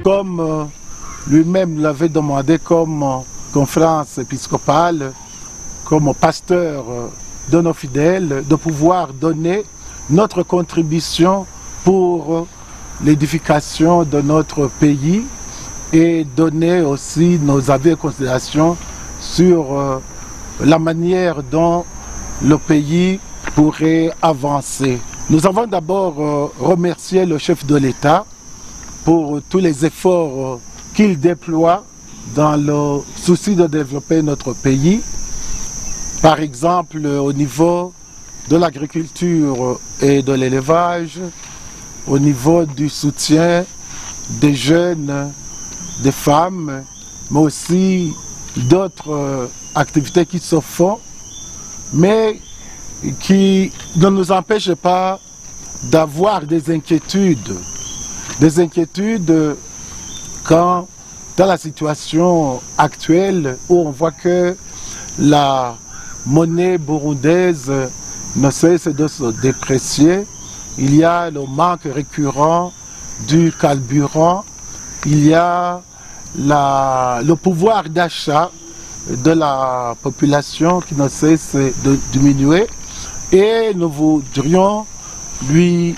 Comme lui-même l'avait demandé comme conférence épiscopale, comme pasteur de nos fidèles, de pouvoir donner notre contribution pour l'édification de notre pays et donner aussi nos avis et considérations sur la manière dont le pays pourrait avancer. Nous avons d'abord remercié le chef de l'État pour tous les efforts qu'il déploie dans le souci de développer notre pays. Par exemple, au niveau de l'agriculture et de l'élevage, au niveau du soutien des jeunes, des femmes, mais aussi d'autres activités qui se font, mais qui ne nous empêchent pas d'avoir des inquiétudes quand dans la situation actuelle où on voit que la monnaie burundaise ne cesse de se déprécier, il y a le manque récurrent du carburant, il y a le pouvoir d'achat de la population qui ne cesse de diminuer, et nous voudrions lui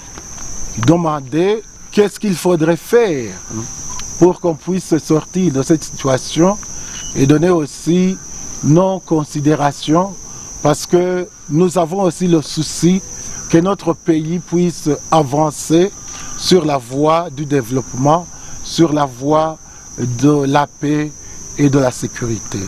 demander qu'est-ce qu'il faudrait faire pour qu'on puisse sortir de cette situation et donner aussi nos considérations, parce que nous avons aussi le souci que notre pays puisse avancer sur la voie du développement, sur la voie de la paix et de la sécurité.